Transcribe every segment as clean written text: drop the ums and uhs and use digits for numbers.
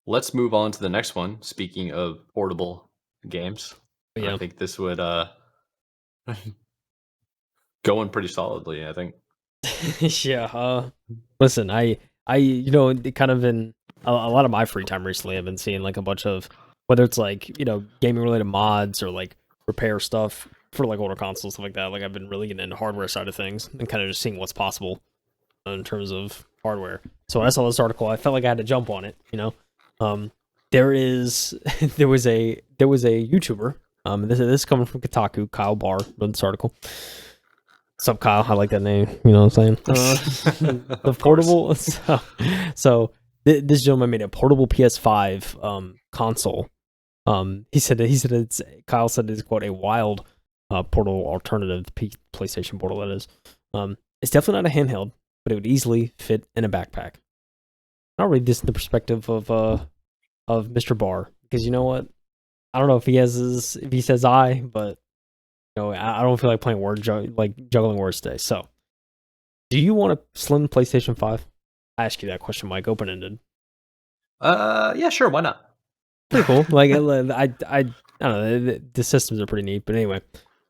let's move on to the next one. Speaking of portable games, I Yeah. think this would go in pretty solidly. I think. Yeah. Listen, you know, kind of in a lot of my free time recently, I've been seeing like a bunch of whether it's like gaming related mods or like repair stuff for like older consoles stuff like that. Like I've been really getting into hardware side of things and kind of just seeing what's possible in terms of hardware. So when I saw this article, I felt like I had to jump on it. Um, there is there was a YouTuber. This is coming from Kotaku. Kyle Barr wrote this article. What's up, Kyle? I like that name. You know what I'm saying? The Of course. portable. This gentleman made a portable PS5 console. He said it's Kyle said it's quote a wild portable alternative to PlayStation Portal. That is. It's definitely not a handheld, but it would easily fit in a backpack. I'll read this in the perspective of Mr. Barr because you know what? I don't know if he says I, but I don't feel like playing juggling words today. So, do you want a slim PlayStation 5? I ask you that question, Mike, open ended. Yeah, sure. Why not? Pretty cool. Like I don't know. The systems are pretty neat, but anyway,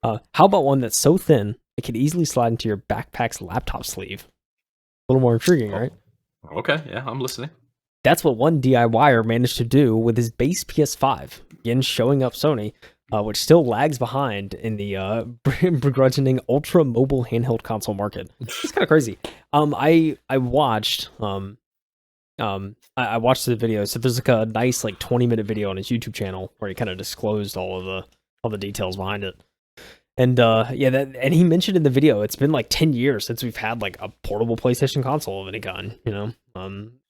how about one that's so thin it could easily slide into your backpack's laptop sleeve? A little more intriguing, right? Oh, okay. Yeah, I'm listening. That's what one DIYer managed to do with his base PS5. Again, showing up Sony, which still lags behind in the begrudging ultra mobile handheld console market. It's kind of crazy. I watched I watched the video. So there's like a nice 20-minute video on his YouTube channel where he kind of disclosed all the details behind it. And and he mentioned in the video it's been like 10 years since we've had like a portable PlayStation console of any kind,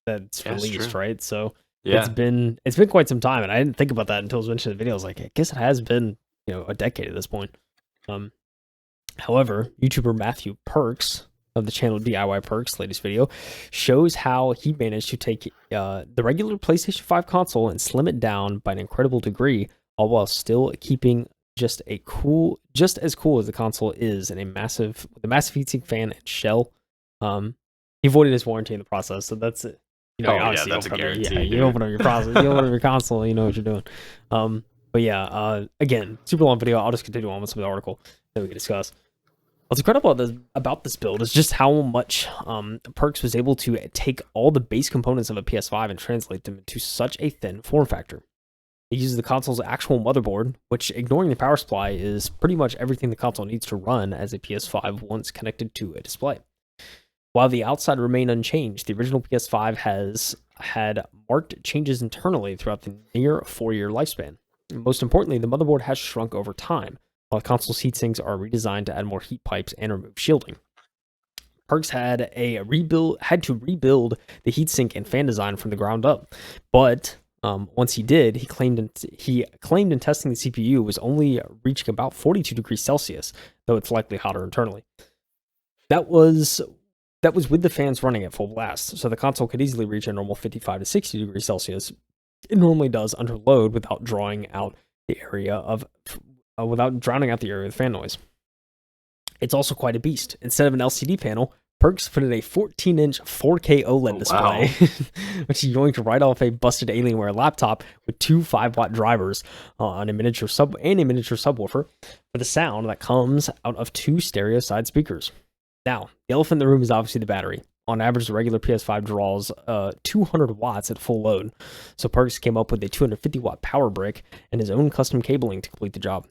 that's released, right? So Yeah. it's been quite some time, and I didn't think about that until it was mentioned in the video. I was like, I guess it has been, a decade at this point. However, YouTuber Matthew Perks of the channel DIY Perks latest video shows how he managed to take the regular PlayStation 5 console and slim it down by an incredible degree, all while still keeping just as cool as the console is, and with a massive heatsink fan and shell. He avoided his warranty in the process, so that's it. Obviously, that's a guarantee. you open up your process, you open up your console, you know what you're doing. But yeah, again, super long video. I'll just continue on with some of the article that we can discuss. What's incredible about this build is just how much Perks was able to take all the base components of a PS5 and translate them into such a thin form factor. It uses the console's actual motherboard, which, ignoring the power supply, is pretty much everything the console needs to run as a PS5 once connected to a display. While the outside remained unchanged, the original PS5 has had marked changes internally throughout the near 4-year lifespan. Most importantly, the motherboard has shrunk over time, while the console's heatsinks are redesigned to add more heat pipes and remove shielding. Perks had to rebuild the heatsink and fan design from the ground up, but once he did, he claimed in testing the CPU was only reaching about 42 degrees Celsius, though it's likely hotter internally. That was with the fans running at full blast, so the console could easily reach a normal 55 to 60 degrees Celsius. It normally does under load without drowning out the area of fan noise. It's also quite a beast. Instead of an LCD panel, Perks put in a 14-inch 4K OLED display, which is going to write off a busted Alienware laptop with 2 5-watt drivers on a miniature subwoofer for the sound that comes out of 2 stereo side speakers. Now, the elephant in the room is obviously the battery. On average, the regular PS5 draws 200 watts at full load, so Perks came up with a 250-watt power brick and his own custom cabling to complete the job.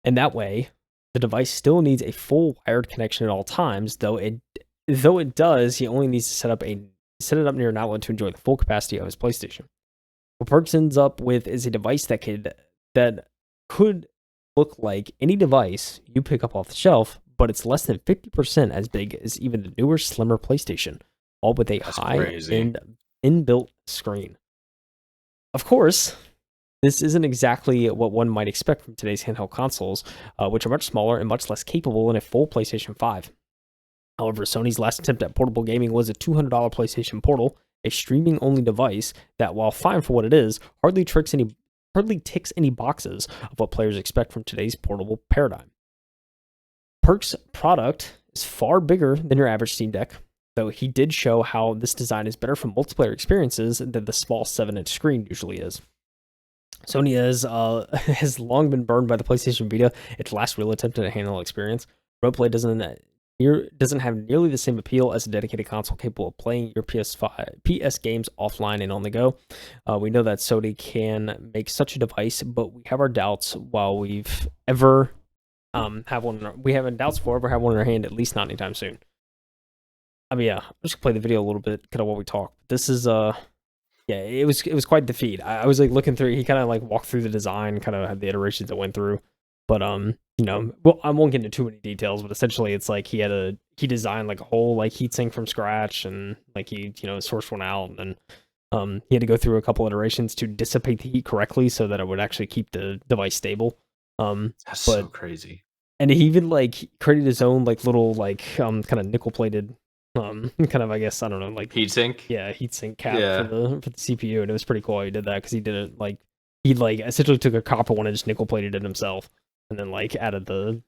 And that way, the device still needs a full wired connection at all times, though it does, he only needs to set it up near an outlet to enjoy the full capacity of his PlayStation. What Perks ends up with is a device that could look like any device you pick up off the shelf, but it's less than 50% as big as even the newer, slimmer PlayStation, all with a high-end inbuilt screen. Of course, this isn't exactly what one might expect from today's handheld consoles, which are much smaller and much less capable than a full PlayStation 5. However, Sony's last attempt at portable gaming was a $200 PlayStation Portal, a streaming-only device that, while fine for what it is, hardly ticks any boxes of what players expect from today's portable paradigm. Perks' product is far bigger than your average Steam Deck. though he did show how this design is better for multiplayer experiences than the small 7-inch screen usually is. Sony has long been burned by the PlayStation Vita, its last real attempt at a handheld experience. Roleplay doesn't have nearly the same appeal as a dedicated console capable of playing your PS games offline and on the go. We know that Sony can make such a device, but we have our doubts while we've ever have one. We haven't doubts for ever have one in our hand, at least not anytime soon. I mean, yeah, I'm just gonna play the video a little bit, kind of while we talk. This is yeah, it was quite the feat. I was like looking through. He kind of like walked through the design, kind of had the iterations that went through. But well, I won't get into too many details. But essentially, it's like he designed like a whole like heatsink from scratch, and like he sourced one out, and then he had to go through a couple iterations to dissipate the heat correctly so that it would actually keep the device stable. That's so crazy. And he even like created his own like little like kind of nickel plated kind of, I guess, I don't know, like heatsink. Yeah, heatsink cap for the CPU, and it was pretty cool how he did that because he did it like he like essentially took a copper one and just nickel plated it himself, and then like added the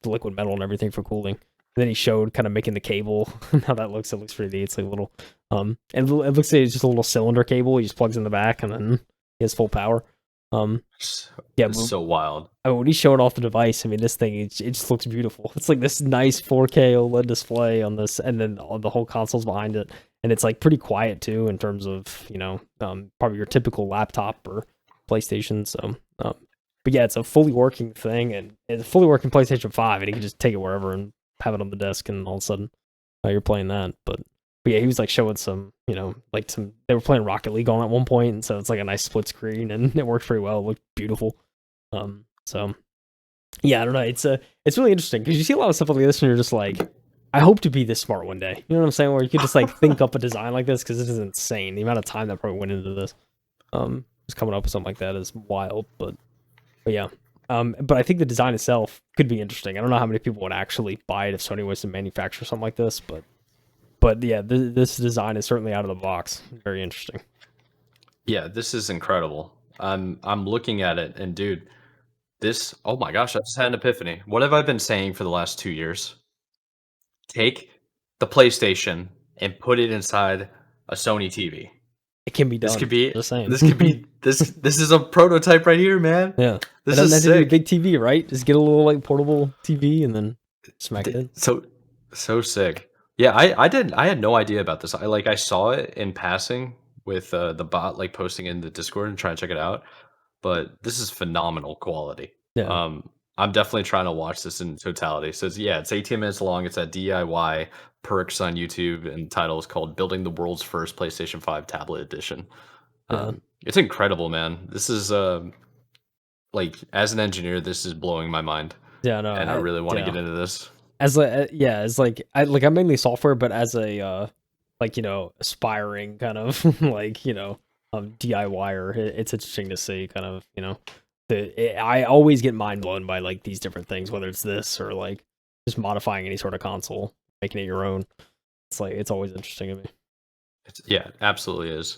liquid metal and everything for cooling. And then he showed kind of making the cable and how that looks. It looks pretty neat. It's like a little and it looks like it's just a little cylinder cable. He just plugs in the back, and then he has full power. Yeah, it's so wild. I mean, when he's showing off the device, I mean, this thing it just looks beautiful. It's like this nice 4K OLED display on this, and then the whole console's behind it, and it's like pretty quiet too in terms of probably your typical laptop or PlayStation. So, but yeah, it's a fully working thing, and it's a fully working PlayStation 5, and you can just take it wherever and have it on the desk, and all of a sudden you're playing that. But yeah, he was like showing some, they were playing Rocket League on at one point, and so it's like a nice split screen, and it worked pretty well. It looked beautiful. So yeah, I don't know. It's really interesting because you see a lot of stuff like this, and you're just like, I hope to be this smart one day. You know what I'm saying? Where you could just like think up a design like this, because this is insane. The amount of time that probably went into this, just coming up with something like that is wild. But yeah. But I think the design itself could be interesting. I don't know how many people would actually buy it if Sony was to manufacture something like this, but yeah, this design is certainly out of the box. Very interesting. Yeah, this is incredible. I'm looking at it, and dude, this, oh my gosh, I just had an epiphany. What have I been saying for the last 2 years? Take the PlayStation and put it inside a Sony TV. It can be done. This could be. Just saying. This could be. This is a prototype right here, man. Yeah. This is sick. A big TV, right? Just get a little like portable TV and then smack it in. So sick. Yeah, I had no idea about this. I saw it in passing with the bot like posting in the Discord and trying to check it out. But this is phenomenal quality. Yeah. I'm definitely trying to watch this in totality. So it's 18 minutes long. It's at DIY Perks on YouTube, and the title is called "Building the World's First PlayStation 5 Tablet Edition." It's incredible, man. This is like, as an engineer, this is blowing my mind. Yeah, no, and I really want to get into this. As I'm mainly software, but as a aspiring kind of DIYer, it's interesting to see kind of I always get mind blown by like these different things, whether it's this or like just modifying any sort of console, making it your own. It's like it's always interesting to me. Yeah, absolutely is.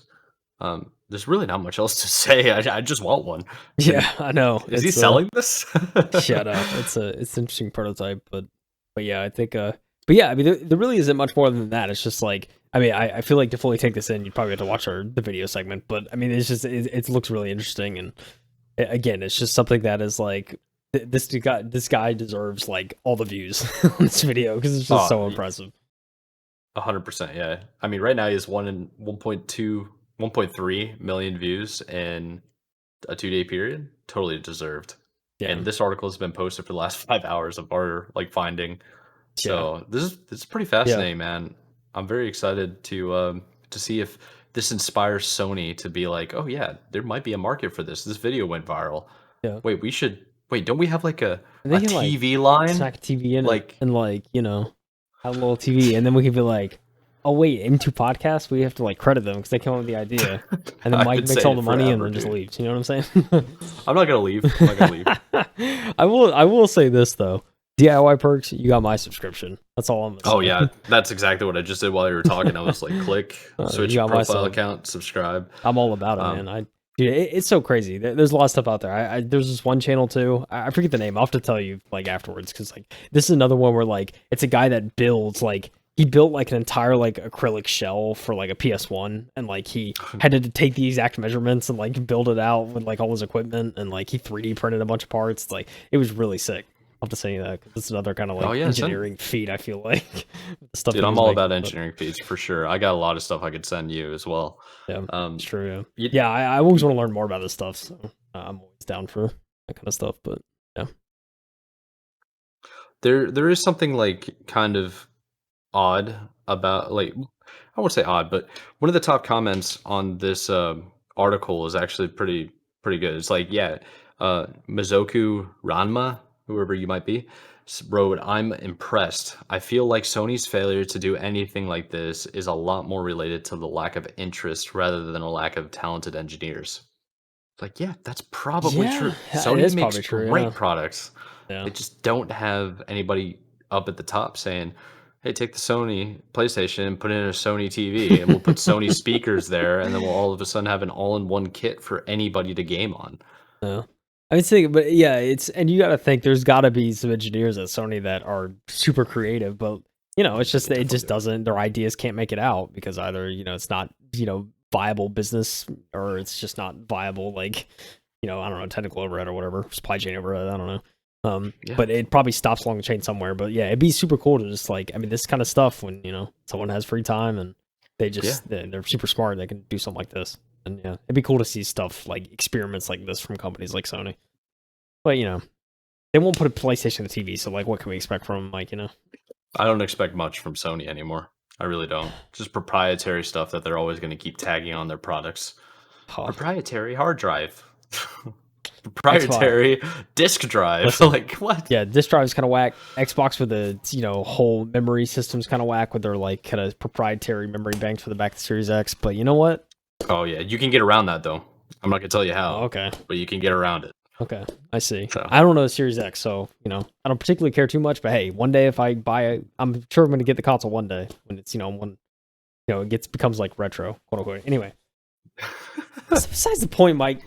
There's really not much else to say. I just want one. Yeah, I know. Is he selling this? Shut up. It's an interesting prototype, but yeah, I think but yeah, I mean there really isn't much more than that. It's just like, I mean, I feel like to fully take this in, you'd probably have to watch the video segment, but I mean, it's just it looks really interesting, and again, it's just something that is like this guy deserves like all the views on this video because it's just so impressive. 100%, yeah. I mean, right now he has 1.3 million views in a 2-day period. Totally deserved. Yeah. And this article has been posted for the last 5 hours of our like finding. So this is pretty fascinating, man. I'm very excited to see if this inspires Sony to be like, oh yeah, there might be a market for this. This video went viral. Yeah. Wait, don't we have like a TV line? Smack TV in like, and like, have a little TV, and then we could be like, oh wait, into podcasts, we have to like credit them because they came up with the idea, and then Mike makes all the money and then just leaves. You know what I'm saying? I'm not gonna leave. I will say this though. DIY Perks, you got my subscription. That's all I'm gonna say. Oh yeah, that's exactly what I just did while you were talking. I was like, click, switch profile account, subscribe. I'm all about it, man. Dude, it's so crazy. There's a lot of stuff out there. There's this one channel too. I forget the name. I'll have to tell you like afterwards, because like this is another one where like it's a guy that builds like he built like an entire like acrylic shell for like a PS1, and like he had to take the exact measurements and like build it out with like all his equipment, and like he 3D printed a bunch of parts. Like it was really sick. I'll have to say that because it's another kind of like engineering feat. I feel like stuff. Dude, I'm all about engineering feats for sure. I got a lot of stuff I could send you as well. Yeah, it's true. Yeah, I always want to learn more about this stuff, so I'm always down for that kind of stuff. But yeah, there is something like kind of odd about, like, I won't say odd, but one of the top comments on this article is actually pretty good. It's like, Mizoku Ranma, whoever you might be, wrote, "I'm impressed. I feel like Sony's failure to do anything like this is a lot more related to the lack of interest rather than a lack of talented engineers." Like, yeah, that's probably true. Sony makes great products. Yeah. They just don't have anybody up at the top saying, "Hey, take the Sony PlayStation and put it in a Sony TV, and we'll put Sony speakers there, and then we'll all of a sudden have an all-in-one kit for anybody to game on." Yeah. I was thinking, but yeah, and you got to think there's got to be some engineers at Sony that are super creative, but it's just it just doesn't. Their ideas can't make it out because either it's not viable business, or it's just not viable, like I don't know, technical overhead or whatever, supply chain overhead. I don't know. But it probably stops along the chain somewhere. But yeah, it'd be super cool to just like, I mean, this kind of stuff when someone has free time and they just they're super smart, they can do something like this. And yeah, it'd be cool to see stuff like experiments like this from companies like Sony. But they won't put a PlayStation on the TV, so like, what can we expect from them? Like, I don't expect much from Sony anymore. I really don't. Just proprietary stuff that they're always going to keep tagging on their products. Proprietary hard drive. Proprietary disk drive. Listen, like, what? Yeah, disk drive is kind of whack. Xbox with the whole memory system's kind of whack with their like kind of proprietary memory banks for the back of the Series X. But you know what? Oh yeah, you can get around that though. I'm not gonna tell you how. Oh, okay, but you can get around it. Okay, I see. So. I don't know the Series X, so I don't particularly care too much. But hey, one day if I buy I'm sure I'm gonna get the console one day when it's when it becomes like retro, quote unquote. Anyway. Besides the point, Mike.